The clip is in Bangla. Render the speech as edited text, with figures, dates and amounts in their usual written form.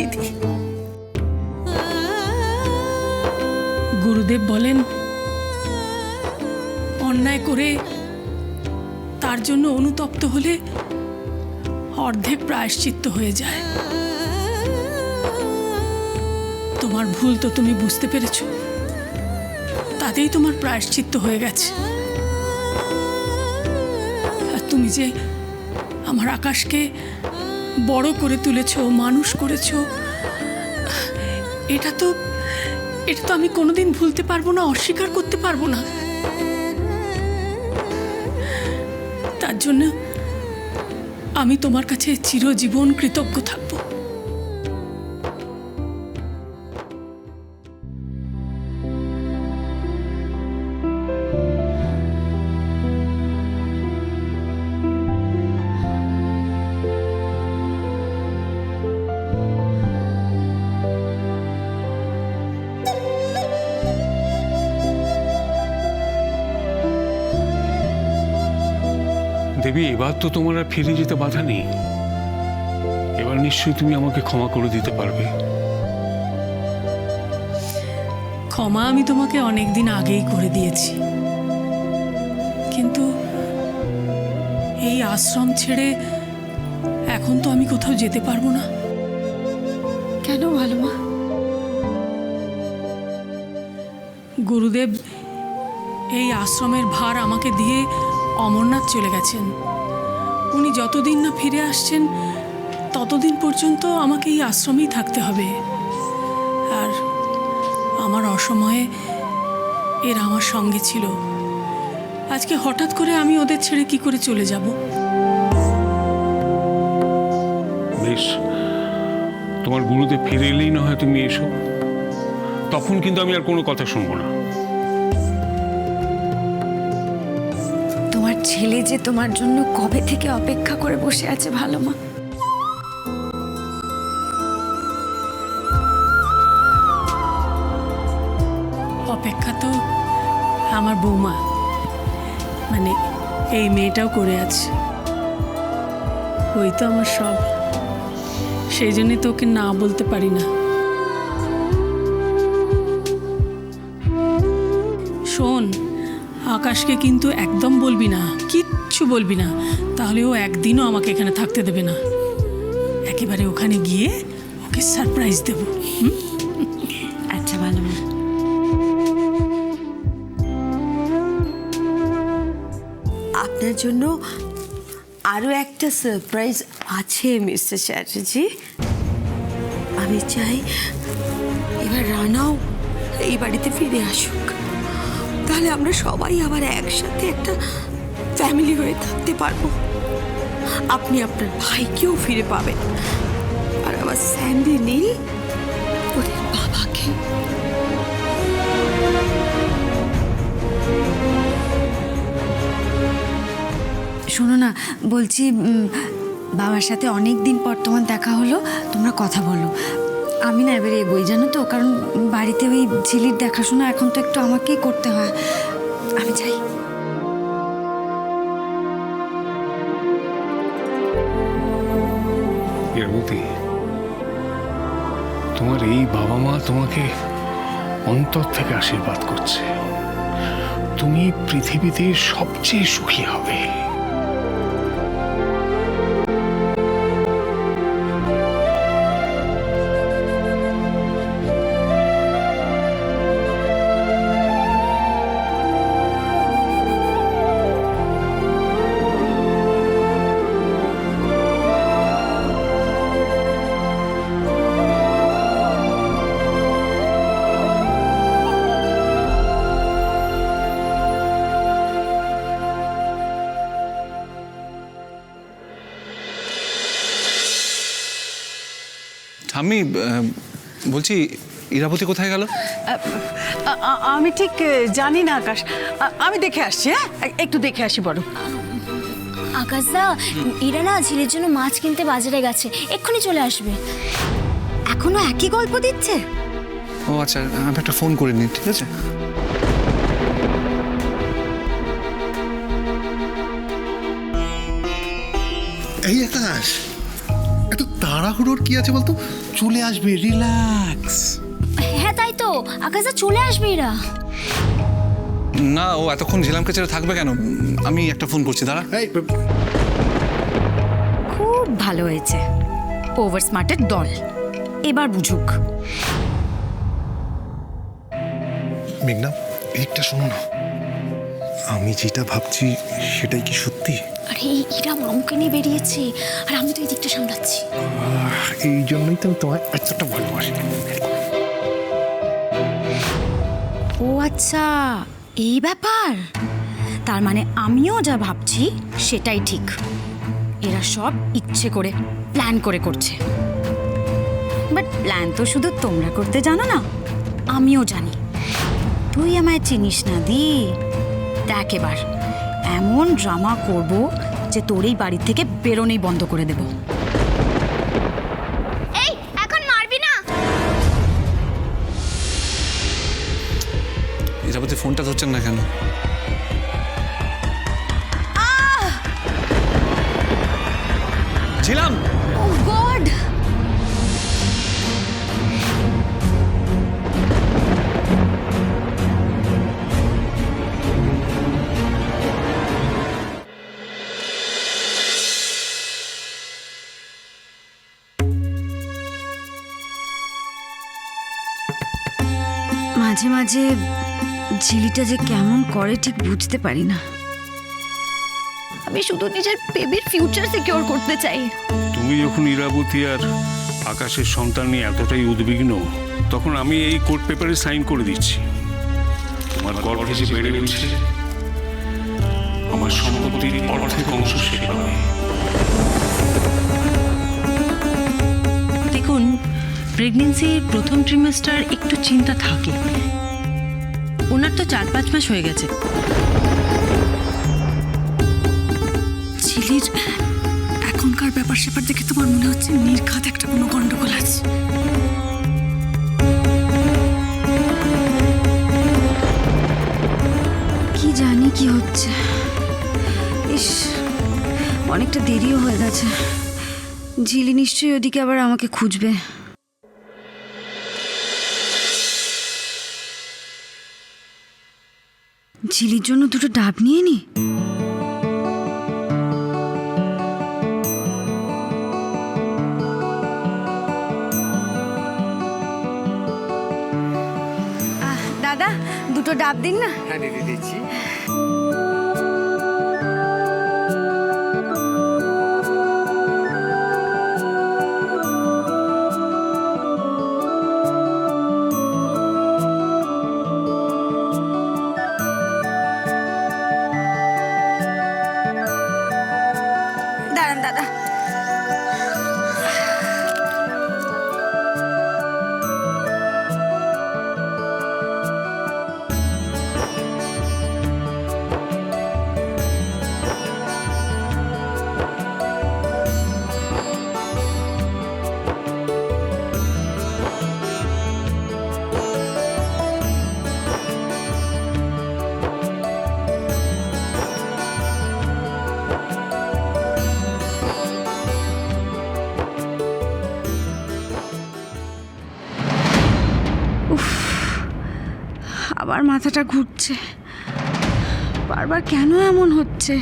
দিদি। গুরুদেব বলেন, অন্যায় করে তার জন্য অনুতপ্ত হলে অর্ধেক প্রায়শ্চিত্ত হয়ে যায়। তোমার ভুল তো তুমি বুঝতে পেরেছো, তাতেই তোমার প্রায়শ্চিত্ত হয়ে গেছে। আর তুমি যে আমার আকাশকে বড় করে তুলেছো, মানুষ করেছো, এটা তো আমি কোনোদিন ভুলতে পারবো না, অস্বীকার করতে পারবো না। তার জন্য আমি তোমার কাছে চিরজীবন কৃতজ্ঞ থাকবো। দেবী, এবার তো তোমার আর ফিরে যেতে বাধা নেই। এবার নিশ্চয়ই তুমি আমাকে ক্ষমা করে দিতে পারবে। ক্ষমা আমি তোমাকে অনেকদিন আগেই করে দিয়েছি, কিন্তু এই আশ্রম ছেড়ে এখন তো আমি কোথাও যেতে পারবো না। কেন ভালো মা? গুরুদেব এই আশ্রমের ভার আমাকে দিয়ে অমরনাথ চলে গেছেন। উনি যতদিন না ফিরে আসছেন ততদিন পর্যন্ত আমাকে এই আশ্রমেই থাকতে হবে। আর আমার অসময়ে এরা আমার সঙ্গে ছিল, আজকে হঠাৎ করে আমি ওদের ছেড়ে কি করে চলে যাব? বেশ, তোমার গুরুদেব ফিরে এলেই না হয় তুমি এসো, তখন কিন্তু আমি আর কোনো কথা শুনবো না। তোমার ছেলে যে তোমার জন্য কবে থেকে অপেক্ষা করে বসে আছে ভালো মা। অপেক্ষা তো আমার বৌমা, মানে এই মেয়েটাও করে আছে। ওই তো আমার সব, সেই জন্যই তো ওকে না বলতে পারি না। শোন, আকাশকে কিন্তু একদম বলবি না, কিচ্ছু বলবি না, তাহলে ও একদিনও আমাকে এখানে থাকতে দেবে না। একেবারে ওখানে গিয়ে ওকে সারপ্রাইজ দেব। আচ্ছা ভালো মা। আপনার জন্য আরো একটা সারপ্রাইজ আছে মিস্টার চ্যাটার্জি। আমি চাই এবার রানাও এই বাড়িতে ফিরে আসুক, তাহলে আমরা সবাই আবার একসাথে একটা ফ্যামিলি হয়ে থাকতে পারবো। আপনি আপনার ভাইকেও ফিরে পাবেন, আর আমার স্যান্ডি নীল ওদের বাবাকে। শোনো না, বলছি বাবার সাথে অনেক দিন পর তোমার দেখা হলো, তোমরা কথা বলো। আমি না এবারে এগোই, জানো তো, কারণ বাড়িতে ওই ঝিলির দেখাশোনা এখন তো একটু আমাকেই করতে হয়। আমি চাই। এরমতি, তোমার এই বাবা মা তোমাকে অন্তর থেকে আশীর্বাদ করছে। তুমি পৃথিবীতে সবচেয়ে সুখী হবে। আমি বলছি, ইরাবতী কোথায় গেল? আমি ঠিক জানি না আকাশ, আমি দেখে আসছি। হ্যাঁ, একটু দেখে আসি বড়। আকাশদা, এরা না ঝিলের জন্য মাছ কিনতে বাজারে গেছে, এক্ষুনি চলে আসবে। এখনো একই গল্প দিচ্ছে? ও আচ্ছা, আমি একটা ফোন করে নিই, ঠিক আছে? এই আকাশ, এত তাড়াহুড়োর কি আছে বলতো? চলে আসবে, রিল্যাক্স। হ্যাঁ তাই তো, আকাশদা চলে আসবে এরা। না, ও এতক্ষণ ঝিলামকে ছেড়ে থাকবে কেন? আমি একটা ফোন করছি, দাঁড়া। এই খুব ভালো হয়েছে, ওভার স্মার্টের দল এবার বুঝুক। মেঘনা, একটা শোনো না, আমি যেটা ভাবছি সেটাই কি সত্যি? আরে এরা মামুকে নিয়ে বেরিয়েছে, আর আমি তো এই দিকটা সামলাচ্ছি। এই জন্যই তো আমি তোমায় এতটা ভালোবাসি। ও আচ্ছা, এই ব্যাপার। তার মানে আমিও যা ভাবছি সেটাই ঠিক। এরা সব ইচ্ছে করে প্ল্যান করে করছে। বাট প্ল্যান তো শুধু তোমরা করতে জানো না, আমিও জানি। তুই আমায় চিনিস না দি। দেখ এবার এমন ড্রামা করব যে তোর এই বাড়ি থেকে বেরোনেই বন্ধ করে দেব। এই এখন মারবি না। ইরাবতী ফোনটা ধরছেন না কেন? ঝিলাম, ও গড! মাঝে মাঝে ঝিলিটা যে কেমন করে ঠিক বুঝতে পারি না। আমি শুধু নিজের বেবির ফিউচার সিকিউর করতে চাই। তুমি যখন ইরাবতী আর আকাশের সন্তান নিয়ে এতটাই উদ্বিগ্ন, তখন আমি এই কোর্ট পেপারে সাইন করে দিচ্ছি। তোমার গর্ভে যে বেড়ে উঠছে, আমার সম্পত্তির অর্ধেক অংশ সে পাবে। দেখুন, প্রেগনেন্সির প্রথম ট্রিমেস্টার একটু চিন্তা থাকে। ওনার তো 4-5 মাস হয়ে গেছে। ঝিলির এখনকার ব্যাপার স্যাপার দেখে তোমার মনে হচ্ছে নির্ঘাত একটা কোনো গন্ডগোল আছে। কি জানি কি হচ্ছে। ইস, অনেকটা দেরিও হয়ে গেছে। ঝিলি নিশ্চয়ই ওদিকে আবার আমাকে খুঁজবে। ঝিলির জন্য দুটো ডাব নিয়ে নি। দাদা, দুটো ডাব দিন না। হ্যাঁ, দিদি দিচ্ছি। দাঁড়ান দাদা। আবার মাথাটা ঘুরছে। বারবার কেন এমন হচ্ছে?